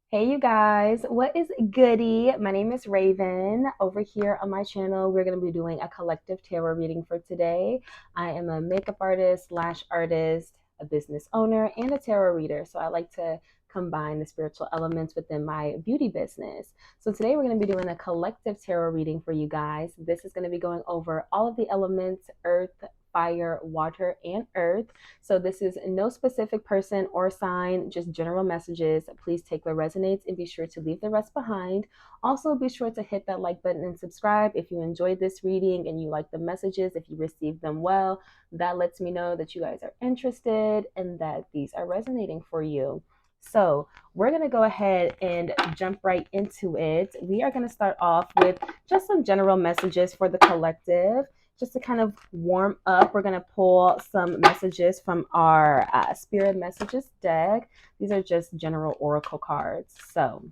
Hey you guys, what is goody? My name is Raven. Over here on my channel, we're going to be doing a collective tarot reading for today. I am a makeup artist, lash artist, a business owner, and a tarot reader. So I like to combine the spiritual elements within my beauty business. So today we're going to be doing a collective tarot reading for you guys. This is going to be going over all of the elements: earth, fire, water, and earth. So this is no specific person or sign, just general messages. Please take what resonates and be sure to leave the rest behind. Also, be sure to hit that like button and subscribe if you enjoyed this reading and you like the messages, if you received them well. That lets me know that you guys are interested and that these are resonating for you. So we're going to go ahead and jump right into it. We are going to start off with just some general messages for the collective. Just to kind of warm up, we're going to pull some messages from our Spirit Messages deck. These are just general oracle cards. So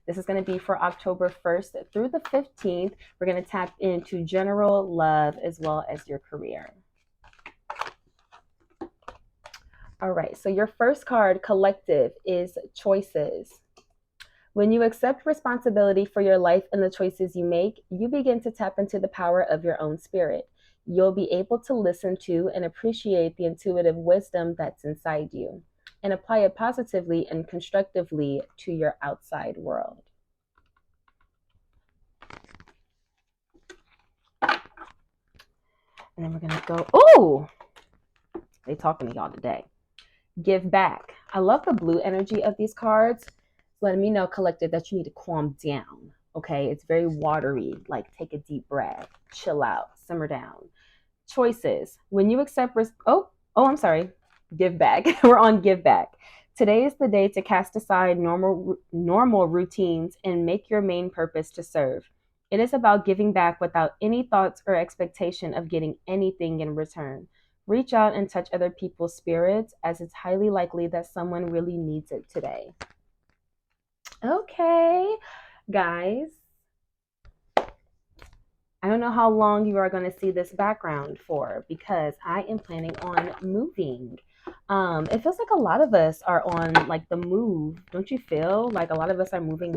this is going to be for October 1st through the 15th. We're going to tap into general love as well as your career. All right, so your first card, collective, is choices. When you accept responsibility for your life and the choices you make, you begin to tap into the power of your own spirit. You'll be able to listen to and appreciate the intuitive wisdom that's inside you and apply it positively and constructively to your outside world. And then we're going to go, oh, they talking to y'all today. Give back. I love the blue energy of these cards. Letting me know, collective, that you need to calm down. Okay, it's very watery. Like, take a deep breath, chill out, simmer down. Choices. When you accept I'm sorry. Give back. We're on give back. Today is the day to cast aside normal routines and make your main purpose to serve. It is about giving back without any thoughts or expectation of getting anything in return. Reach out and touch other people's spirits, as it's highly likely that someone really needs it today. Okay, guys. I don't know how long you are going to see this background for because I am planning on moving. It feels like a lot of us are on like the move. Don't you feel like a lot of us are moving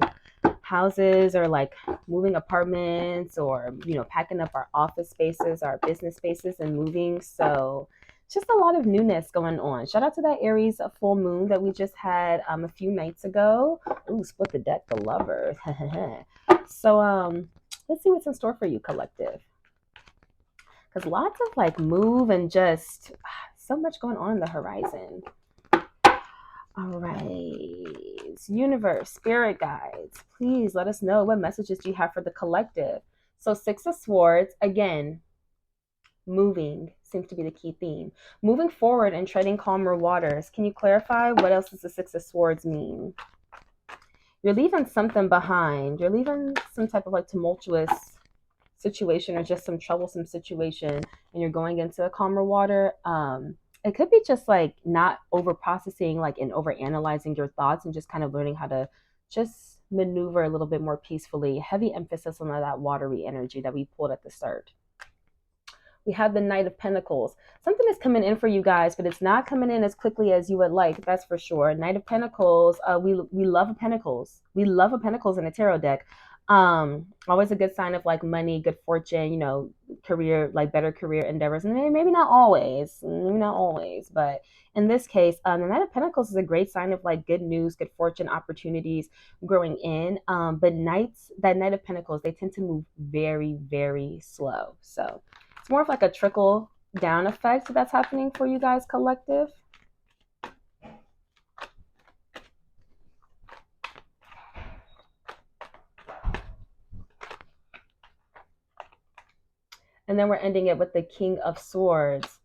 houses or like moving apartments or, packing up our office spaces, our business spaces and moving. So just a lot of newness going on. Shout out to that Aries full moon that we just had a few nights ago. Ooh, split the deck, the lovers. So let's see what's in store for you, collective. Because lots of like move and just so much going on the horizon. All right, universe, spirit guides, please let us know what messages do you have for the collective. So Six of Swords, again, moving seems to be the key theme. Moving forward and treading calmer waters. Can you clarify what else does the Six of Swords mean? You're leaving something behind. You're leaving some type of like tumultuous situation or just some troublesome situation and you're going into a calmer water. It could be just like not over processing like and over analyzing your thoughts and just kind of learning how to just maneuver a little bit more peacefully. Heavy emphasis on that watery energy that we pulled at the start. We have the Knight of Pentacles. Something is coming in for you guys, but it's not coming in as quickly as you would like. That's for sure. Knight of Pentacles. We love a Pentacles. We love a Pentacles in a tarot deck. Always a good sign of like money, good fortune, career, like better career endeavors. And maybe not always, but in this case, the Knight of Pentacles is a great sign of like good news, good fortune, opportunities growing in. But that Knight of Pentacles, they tend to move very, very slow. So it's more of like a trickle down effect that's happening for you guys, collective. And then we're ending it with the King of Swords.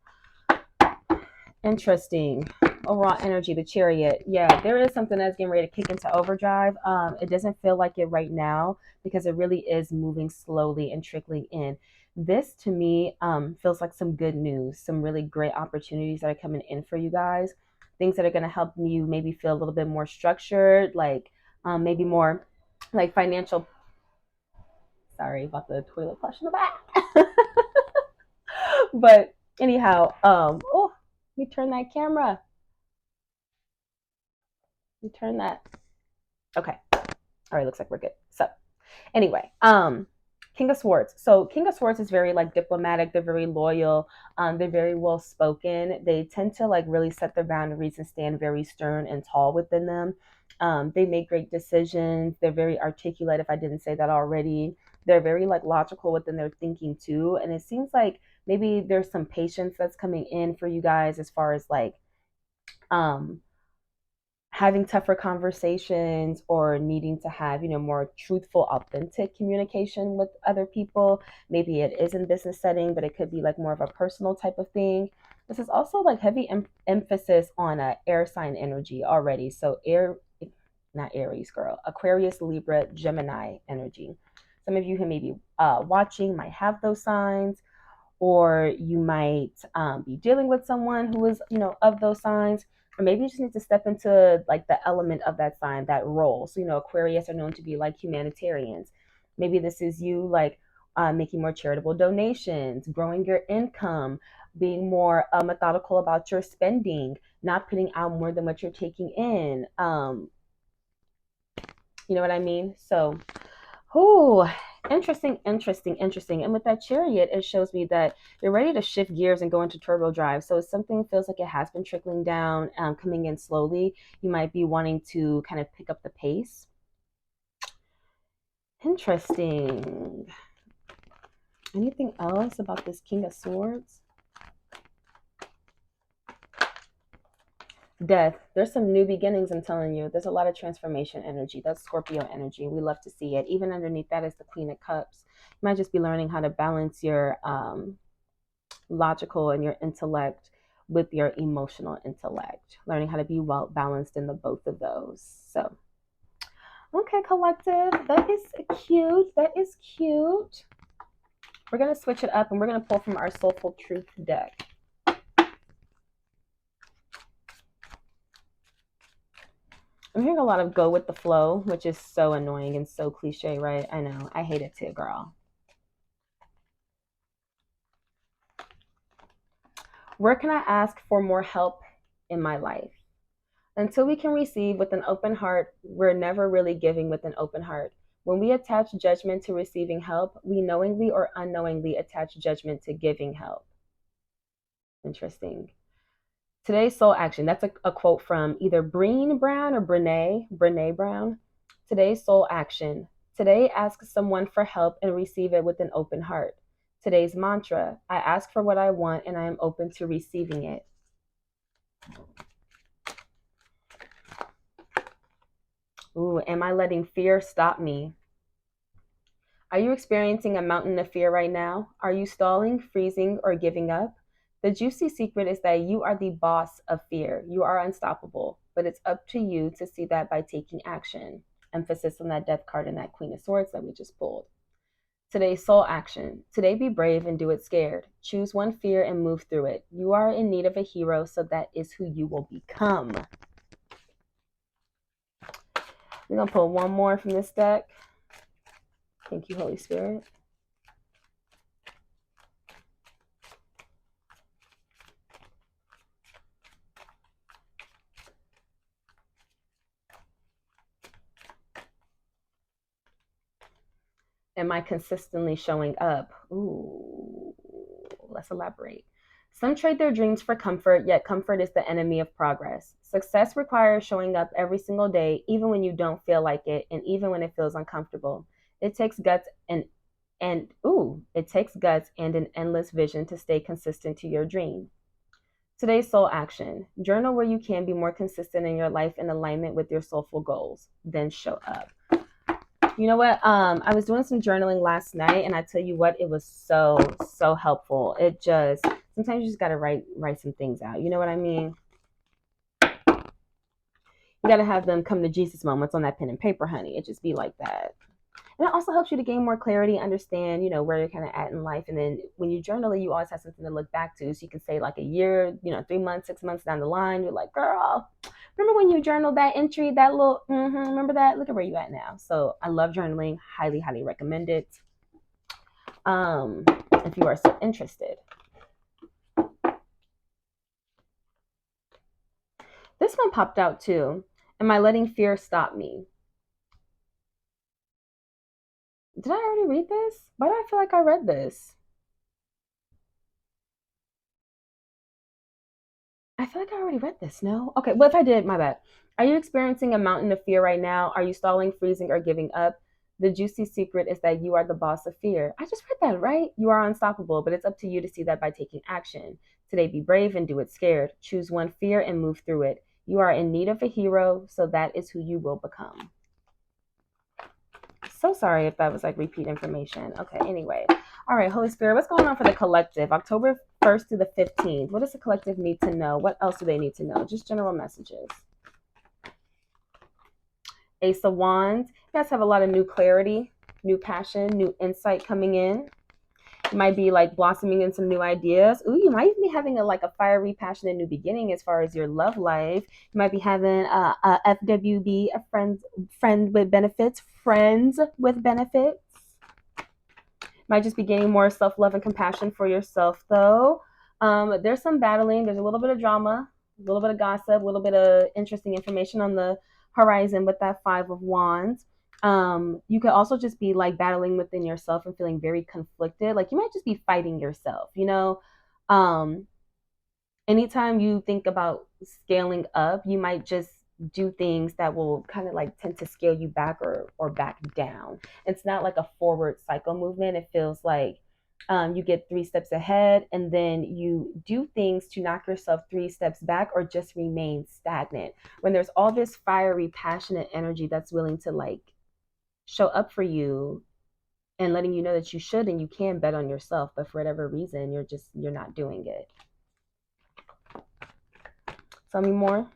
Interesting. Overall energy, the Chariot. Yeah, there is something that's getting ready to kick into overdrive. It doesn't feel like it right now because it really is moving slowly and trickling in. This to me feels like some good news, some really great opportunities that are coming in for you guys. Things that are going to help you maybe feel a little bit more structured, like maybe more like financial. Sorry about the toilet flush in the back. But anyhow, oh, let me turn that camera. You turn that. Okay. All right. Looks like we're good. So anyway, King of Swords. So King of Swords is very like diplomatic. They're very loyal. They're very well spoken. They tend to like really set their boundaries and stand very stern and tall within them. They make great decisions. They're very articulate. If I didn't say that already, they're very like logical within their thinking too. And it seems like maybe there's some patience that's coming in for you guys as far as like um having tougher conversations or needing to have, more truthful, authentic communication with other people. Maybe it is in business setting, but it could be like more of a personal type of thing. This is also like heavy emphasis on air sign energy already. So air, not Aries, girl, Aquarius, Libra, Gemini energy. Some of you who may be watching might have those signs, or you might be dealing with someone who is, of those signs, or maybe you just need to step into like the element of that sign, that role. So, Aquarius are known to be like humanitarians. Maybe this is you like making more charitable donations, growing your income, being more methodical about your spending, not putting out more than what you're taking in. You know what I mean? So, oh, interesting, interesting, interesting. And with that chariot, it shows me that you're ready to shift gears and go into turbo drive. So if something feels like it has been trickling down, coming in slowly, you might be wanting to kind of pick up the pace. Interesting. Anything else about this King of Swords? Death. There's some new beginnings, I'm telling you. There's a lot of transformation energy. That's Scorpio energy. We love to see it. Even underneath that is the Queen of Cups. You might just be learning how to balance your logical and your intellect with your emotional intellect, learning how to be well balanced in the both of those. So, okay, collective, that is cute. That is cute. We're going to switch it up and we're going to pull from our Soulful Truth deck. I'm hearing a lot of go with the flow, which is so annoying and so cliche, right? I know. I hate it too, girl. Where can I ask for more help in my life? Until we can receive with an open heart, we're never really giving with an open heart. When we attach judgment to receiving help, we knowingly or unknowingly attach judgment to giving help. Interesting. Today's soul action. That's a quote from either Brene Brown or Brene Brown. Today's soul action. Today, ask someone for help and receive it with an open heart. Today's mantra. I ask for what I want and I am open to receiving it. Ooh, am I letting fear stop me? Are you experiencing a mountain of fear right now? Are you stalling, freezing, or giving up? The juicy secret is that you are the boss of fear. You are unstoppable, but it's up to you to see that by taking action. Emphasis on that death card and that Queen of Swords that we just pulled. Today's soul action. Today be brave and do it scared. Choose one fear and move through it. You are in need of a hero, so that is who you will become. We're going to pull one more from this deck. Thank you, Holy Spirit. Am I consistently showing up? Ooh, let's elaborate. Some trade their dreams for comfort, yet comfort is the enemy of progress. Success requires showing up every single day, even when you don't feel like it, and even when it feels uncomfortable. It takes guts it takes guts and an endless vision to stay consistent to your dream. Today's soul action. Journal where you can be more consistent in your life in alignment with your soulful goals. Then show up. You know what? I was doing some journaling last night, and I tell you what, it was so helpful. It just sometimes you just gotta write some things out. You know what I mean? You gotta have them come to Jesus moments on that pen and paper, honey. It just be like that. And it also helps you to gain more clarity, understand, where you're kind of at in life. And then when you journal, you always have something to look back to. So you can say like a year, 3 months, 6 months down the line, you're like, girl, remember when you journaled that entry, that little, remember that? Look at where you at now. So I love journaling. Highly, highly recommend it. If you are so interested. This one popped out too. Am I letting fear stop me? Did I already read this? Why do I feel like I read this? I feel like I already read this. No? Okay, well, if I did, my bad. Are you experiencing a mountain of fear right now? Are you stalling, freezing, or giving up? The juicy secret is that you are the boss of fear. I just read that, right? You are unstoppable, but it's up to you to see that by taking action. Today, be brave and do it scared. Choose one fear and move through it. You are in need of a hero, so that is who you will become. So sorry if that was like repeat information. Okay, anyway. All right, Holy Spirit, what's going on for the collective? October 1st through the 15th. What does the collective need to know? What else do they need to know? Just general messages. Ace of Wands. You guys have a lot of new clarity, new passion, new insight coming in. You might be like blossoming in some new ideas. Ooh, you might even be having a fiery, passionate new beginning as far as your love life. You might be having a FWB, a friend with benefits, friends with benefits. Might just be gaining more self love and compassion for yourself, though. There's some battling. There's a little bit of drama, a little bit of gossip, a little bit of interesting information on the horizon with that Five of Wands. You could also just be like battling within yourself and feeling very conflicted. Like you might just be fighting yourself, you know? Um, Anytime you think about scaling up, you might just do things that will kind of like tend to scale you back or back down. It's not like a forward cycle movement. It feels like you get 3 steps ahead and then you do things to knock yourself 3 steps back or just remain stagnant. When there's all this fiery, passionate energy that's willing to like show up for you and letting you know that you should and you can bet on yourself, but for whatever reason, you're not doing it. Tell me more.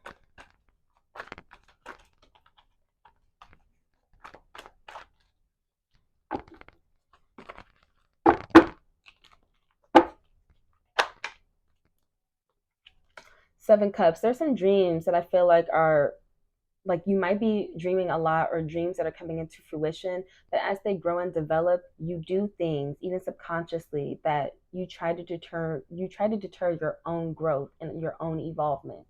Seven Cups. There's some dreams that I feel like are like you might be dreaming a lot or dreams that are coming into fruition, but as they grow and develop, you do things even subconsciously that you try to deter your own growth and your own evolvement.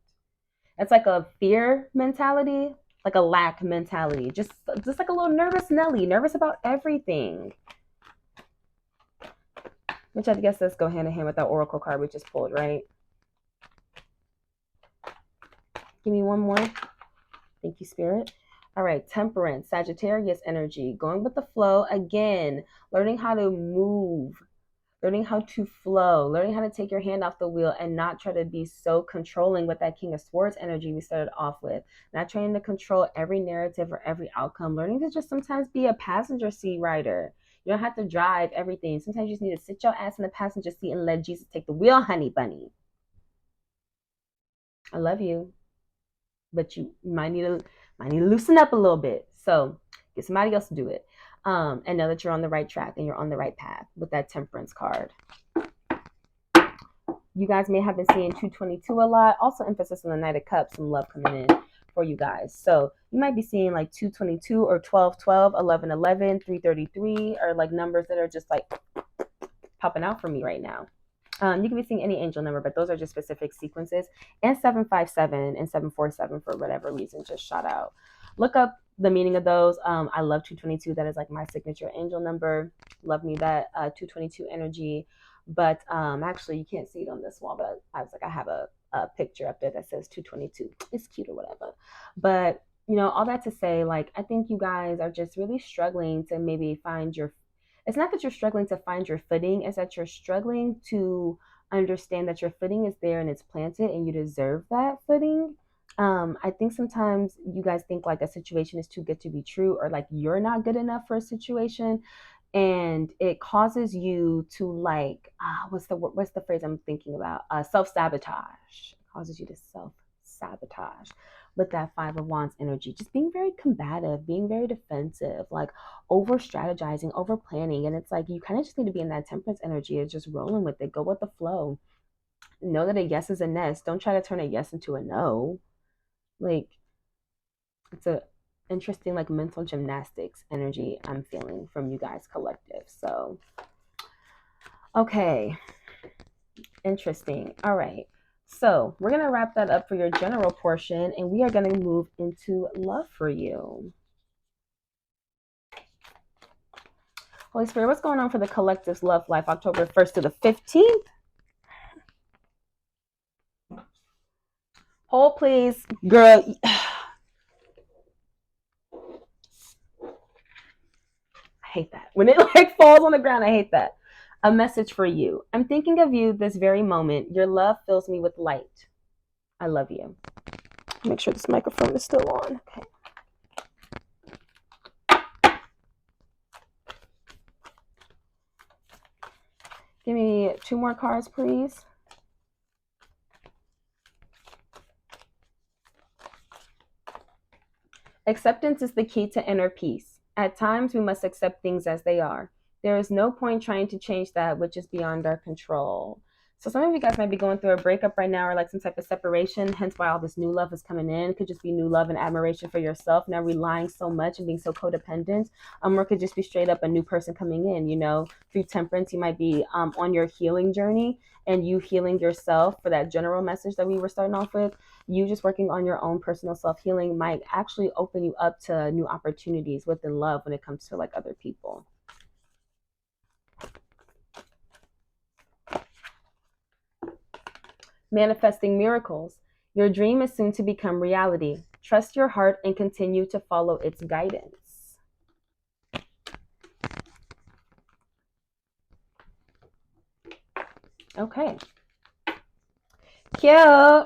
It's like a fear mentality, like a lack mentality. Just like a little nervous Nelly, nervous about everything. Which I guess does go hand in hand with that oracle card we just pulled, right? Give me one more. Thank you, Spirit. All right, Temperance, Sagittarius energy, going with the flow again, learning how to move, learning how to flow, learning how to take your hand off the wheel and not try to be so controlling with that King of Swords energy we started off with. Not trying to control every narrative or every outcome, learning to just sometimes be a passenger seat rider. You don't have to drive everything. Sometimes you just need to sit your ass in the passenger seat and let Jesus take the wheel, honey bunny. I love you, but you might need to loosen up a little bit. So get somebody else to do it. And know that you're on the right track and you're on the right path with that Temperance card. You guys may have been seeing 222 a lot. Also emphasis on the Knight of Cups, some love coming in for you guys. So you might be seeing like 222 or 1212, 1111, 333 are like numbers that are just like popping out for me right now. You can be seeing any angel number, but those are just specific sequences. And 757 and 747 for whatever reason just shot out. Look up the meaning of those. I love 222. That is like my signature angel number. Love me that 222 energy. But actually, you can't see it on this wall, but I was like, I have a picture up there that says 222. It's cute or whatever. But, you know, all that to say, like, I think you guys are just really struggling to maybe find your it's not that you're struggling to find your footing, it's that you're struggling to understand that your footing is there and it's planted and you deserve that footing. I think sometimes you guys think like a situation is too good to be true or like you're not good enough for a situation, and it causes you to like what's the phrase I'm thinking about? Self-sabotage. It causes you to self-sabotage with that Five of Wands energy, just being very combative, being very defensive, like over strategizing, over planning. And it's like you kind of just need to be in that Temperance energy of just rolling with it, go with the flow. Know that a yes is a yes. Don't try to turn a yes into a no. Like it's a interesting like mental gymnastics energy I'm feeling from you guys collective. So okay, interesting. All right, so we're gonna wrap that up for your general portion and we are gonna move into love for you. Holy Spirit, what's going on for the collective's love life, October 1st to the 15th? Hold, please. Girl. I hate that. When it like falls on the ground, I hate that. A message for you. I'm thinking of you this very moment. Your love fills me with light. I love you. Make sure this microphone is still on. Okay. Give me 2 more cards, please. Acceptance is the key to inner peace. At times, we must accept things as they are. There is no point trying to change that which is beyond our control. So some of you guys might be going through a breakup right now or like some type of separation, hence why all this new love is coming in. It could just be new love and admiration for yourself, now relying so much and being so codependent. Or it could just be straight up a new person coming in, you know. Through temperance, you might be on your healing journey and you healing yourself for that general message that we were starting off with. You just working on your own personal self-healing might actually open you up to new opportunities within love when it comes to like other people. Manifesting miracles. Your dream is soon to become reality. Trust your heart and continue to follow its guidance. Okay. Cute. All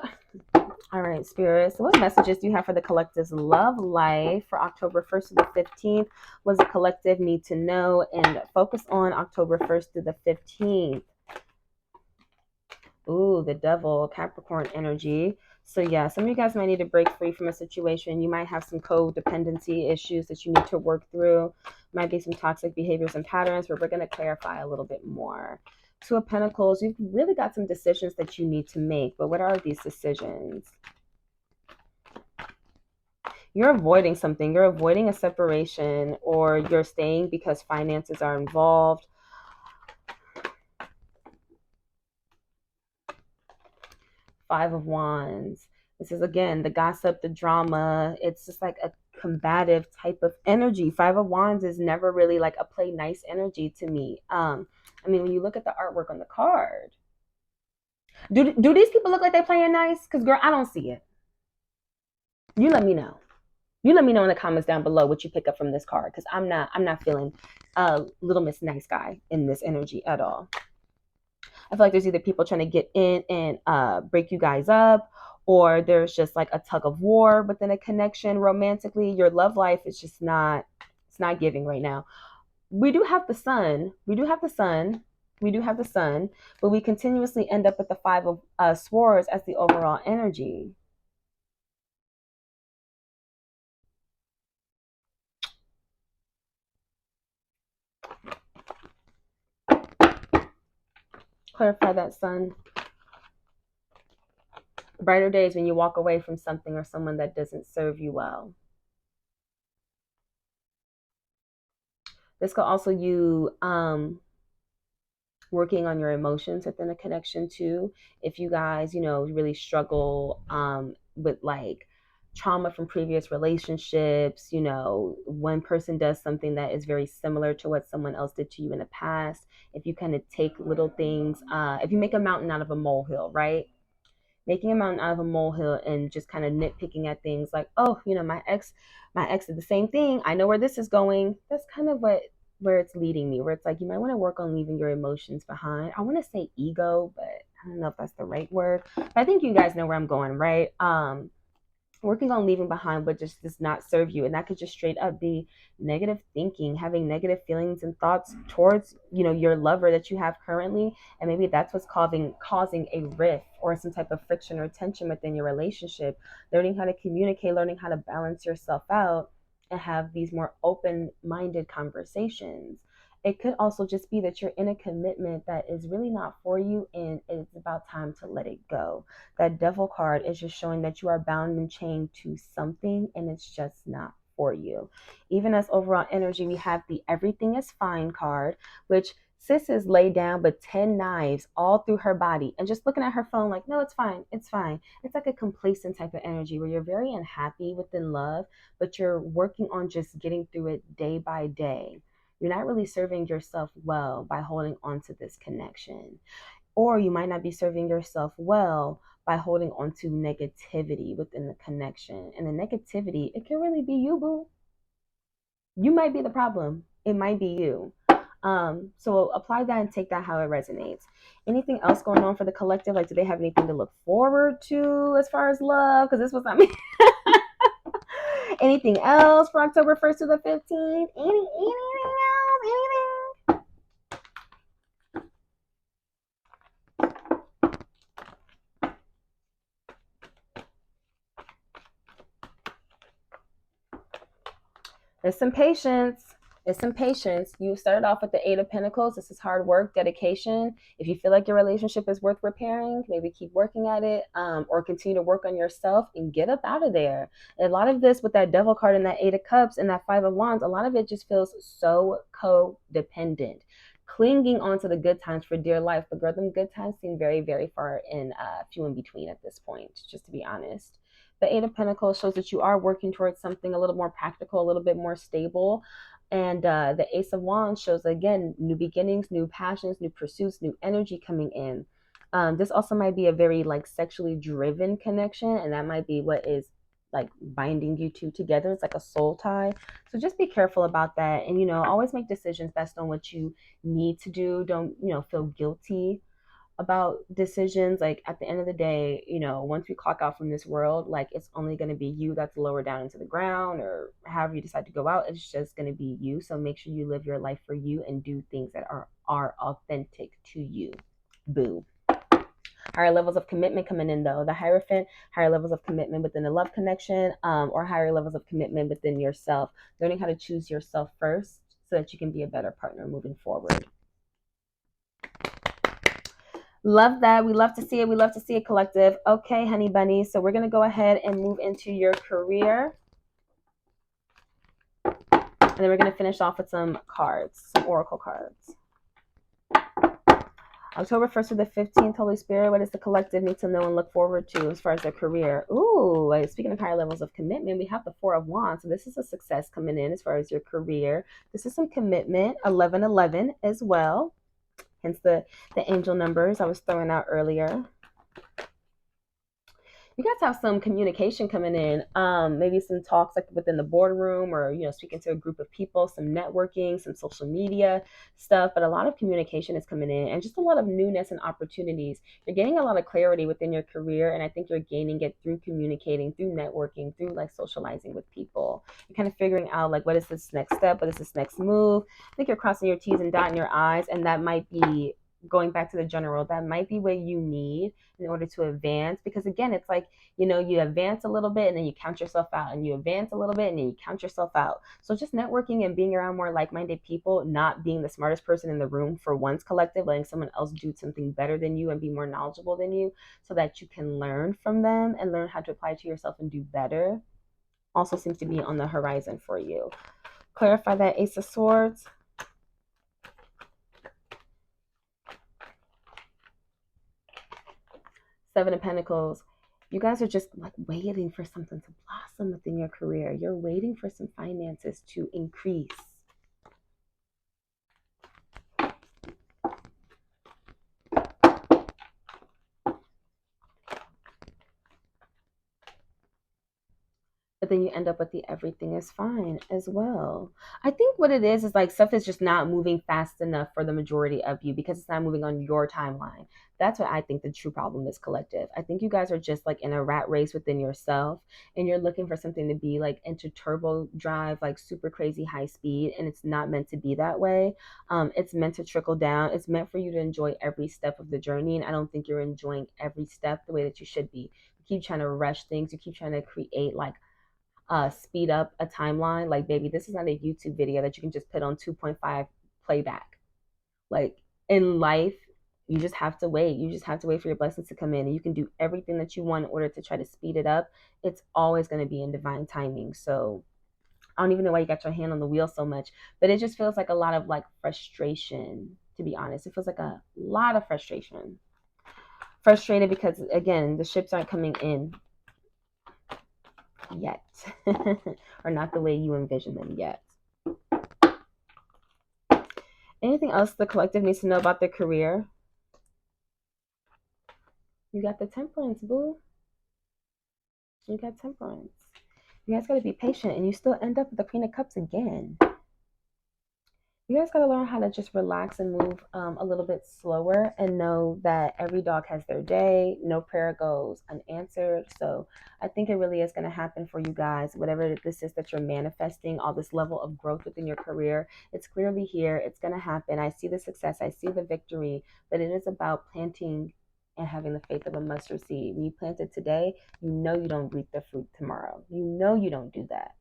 right, spirits. So what messages do you have for the collective's love life for October 1st to the 15th? What does the collective need to know and focus on October 1st to the 15th? Ooh, the devil, Capricorn energy. So yeah, some of you guys might need to break free from a situation. You might have some codependency issues that you need to work through. Might be some toxic behaviors and patterns, but we're going to clarify a little bit more. 2 of Pentacles, you've really got some decisions that you need to make. But what are these decisions? You're avoiding something. You're avoiding a separation, or you're staying because finances are involved. Five of Wands. This is, again, the gossip, the drama. It's just like a combative type of energy. 5 of Wands is never really like a play nice energy to me. I mean, when you look at the artwork on the card, do these people look like they're playing nice? Because, girl, I don't see it. You let me know. You let me know in the comments down below what you pick up from this card, because I'm not feeling Little Miss Nice Guy in this energy at all. I feel like there's either people trying to get in and break you guys up, or there's just like a tug of war within a connection romantically. Your love life is just not, it's not giving right now. We do have the sun. We do have the sun. We do have the sun, but we continuously end up with the 5 of Swords as the overall energy. Clarify that, sun. Brighter days when you walk away from something or someone that doesn't serve you well. This could also you working on your emotions within a connection too. If you guys, you know, really struggle with like trauma from previous relationships, you know, one person does something that is very similar to what someone else did to you in the past. If you kind of take little things, if you make a mountain out of a molehill, right? Making a mountain out of a molehill and just kind of nitpicking at things like, oh, you know, my ex did the same thing. I know where this is going. That's kind of where it's leading me, where it's like you might want to work on leaving your emotions behind. I want to say ego, but I don't know if that's the right word. But I think you guys know where I'm going, right? Working on leaving behind what just does not serve you, and that could just straight up be negative thinking, having negative feelings and thoughts towards, you know, your lover that you have currently, and maybe that's what's causing a rift or some type of friction or tension within your relationship. Learning how to communicate, learning how to balance yourself out and have these more open-minded conversations. It could also just be that you're in a commitment that is really not for you, and it's about time to let it go. That devil card is just showing that you are bound and chained to something, and it's just not for you. Even as overall energy, we have the everything is fine card, which sis is laid down but 10 knives all through her body and just looking at her phone like, no, it's fine, it's fine. It's like a complacent type of energy where you're very unhappy within love, but you're working on just getting through it day by day. you're not really serving yourself well by holding on to this connection. Or you might not be serving yourself well by holding on to negativity within the connection. And the negativity, it can really be you, boo. You might be the problem. It might be you. So apply that and take that how it resonates. Anything else going on for the collective? Like, do they have anything to look forward to as far as love? Because this was not me. Anything else for October 1st to the 15th? Anything else? Anything? There's some patience. There's some patience. You started off with the Eight of Pentacles. This is hard work, dedication. If you feel like your relationship is worth repairing, maybe keep working at it, or continue to work on yourself and get up out of there. And a lot of this with that Devil card and that Eight of Cups and that Five of Wands, a lot of it just feels so codependent. Clinging on to the good times for dear life. But girl, them good times seem very, very far and few in between at this point, just to be honest. The Eight of Pentacles shows that you are working towards something a little more practical, a little bit more stable. And the Ace of Wands shows, again, new beginnings, new passions, new pursuits, new energy coming in. This also might be a very like sexually driven connection, and that might be what is like binding you two together. It's like a soul tie. So just be careful about that. And, always make decisions based on what you need to do. Don't, feel guilty about decisions. Like at the end of the day, once we clock out from this world, like it's only going to be you that's lower down into the ground, or however you decide to go out, it's just going to be you. So make sure you live your life for you and do things that are authentic to you. Boo. Higher levels of commitment coming in though. The Hierophant, higher levels of commitment within the love connection, or higher levels of commitment within yourself. Learning how to choose yourself first so that you can be a better partner moving forward. Love that. We love to see it. We love to see it, collective. Okay, honey bunny. So we're going to go ahead and move into your career. And then we're going to finish off with some cards, some oracle cards. October 1st to the 15th, Holy Spirit, what does the collective need to know and look forward to as far as their career? Ooh, speaking of higher levels of commitment, we have the Four of Wands. So this is a success coming in as far as your career. This is some commitment, 1111 as well. Hence the angel numbers I was throwing out earlier. You guys have some communication coming in, maybe some talks like within the boardroom, or speaking to a group of people, some networking, some social media stuff, but a lot of communication is coming in, and just a lot of newness and opportunities. You're getting a lot of clarity within your career, and I think you're gaining it through communicating, through networking, through like socializing with people. You're kind of figuring out like, what is this next step, what is this next move. I think you're crossing your T's and dotting your I's, and that might be, going back to the general, that might be what you need in order to advance. Because again, it's like, you advance a little bit and then you count yourself out, and you advance a little bit and then you count yourself out. So just networking and being around more like-minded people, not being the smartest person in the room for once, collective, letting someone else do something better than you and be more knowledgeable than you, so that you can learn from them and learn how to apply it to yourself and do better, also seems to be on the horizon for you. Clarify that Ace of Swords. Seven of Pentacles. You guys are just like waiting for something to blossom within your career. You're waiting for some finances to increase. But then you end up with the everything is fine as well. I think what it is like stuff is just not moving fast enough for the majority of you, because it's not moving on your timeline. That's what I think the true problem is, collective. I think you guys are just like in a rat race within yourself, and you're looking for something to be like into turbo drive, like super crazy high speed, and it's not meant to be that way. It's meant to trickle down. It's meant for you to enjoy every step of the journey, and I don't think you're enjoying every step the way that you should be. You keep trying to rush things. You keep trying to create like speed up a timeline. Like, baby, this is not a YouTube video that you can just put on 2.5 playback. Like, in life, you just have to wait. You just have to wait for your blessings to come in, and you can do everything that you want in order to try to speed it up. It's always going to be in divine timing. So I don't even know why you got your hand on the wheel so much, but it just feels like a lot of like frustration, to be honest. It feels like a lot of frustration. Frustrated because, again, the ships aren't coming in yet, or not the way you envision them yet. anything else the collective needs to know about their career? You got the Temperance, boo. You got Temperance. You guys got to be patient, and you still end up with the Queen of Cups again. You guys got to learn how to just relax and move a little bit slower, and know that every dog has their day. No prayer goes unanswered. So I think it really is going to happen for you guys. Whatever this is that you're manifesting, all this level of growth within your career, it's clearly here. It's going to happen. I see the success. I see the victory. But it is about planting and having the faith of a mustard seed. When you plant it today, you know you don't reap the fruit tomorrow. You know you don't do that.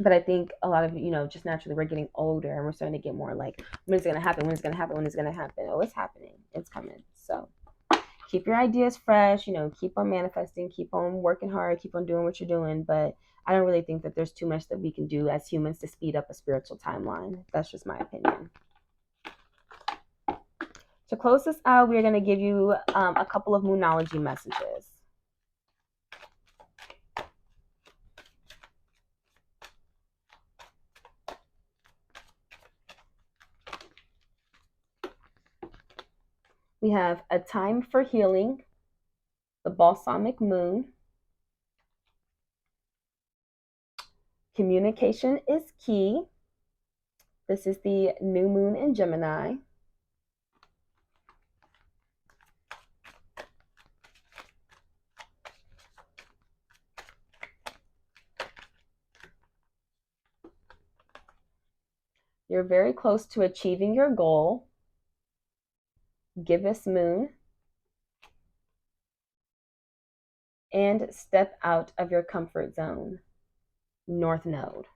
But I think a lot of, just naturally we're getting older and we're starting to get more like, when is it going to happen? When is it going to happen? When is it going to happen? Oh, it's happening. It's coming. So keep your ideas fresh, keep on manifesting, keep on working hard, keep on doing what you're doing. But I don't really think that there's too much that we can do as humans to speed up a spiritual timeline. That's just my opinion. To close this out, we're going to give you a couple of Moonology messages. We have A Time for Healing, the Balsamic Moon, Communication is Key. This is the new moon in Gemini. You're very close to achieving your goal. Gibbous Moon. And Step Out of Your Comfort Zone. North Node.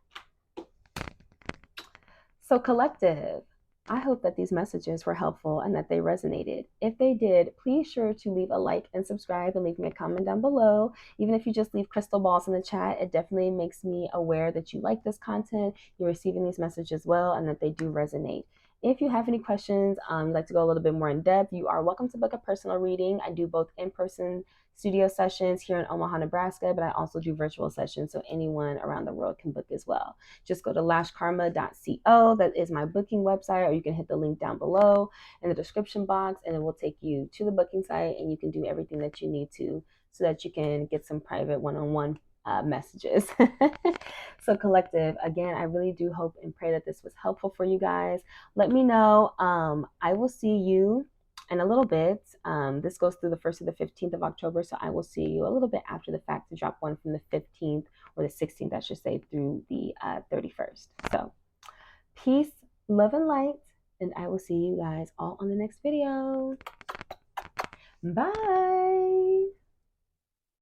So collective, I hope that these messages were helpful and that they resonated. If they did, please sure to leave a like and subscribe and leave me a comment down below. Even if you just leave crystal balls in the chat, it definitely makes me aware that you like this content, you're receiving these messages well, and that they do resonate. If you have any questions, you'd like to go a little bit more in depth, you are welcome to book a personal reading. I do both in-person studio sessions here in Omaha, Nebraska, but I also do virtual sessions, so anyone around the world can book as well. Just go to lashkarma.co. That is my booking website, or you can hit the link down below in the description box, and it will take you to the booking site, and you can do everything that you need to so that you can get some private one-on-one messages. So collective, again, I really do hope and pray that this was helpful for you guys. Let me know. I will see you in a little bit. This goes through the 1st to the 15th of October, so I will see you a little bit after the fact to drop one from the 15th or the 16th, I should say, through the 31st. So peace, love, and light, and I will see you guys all on the next video. Bye.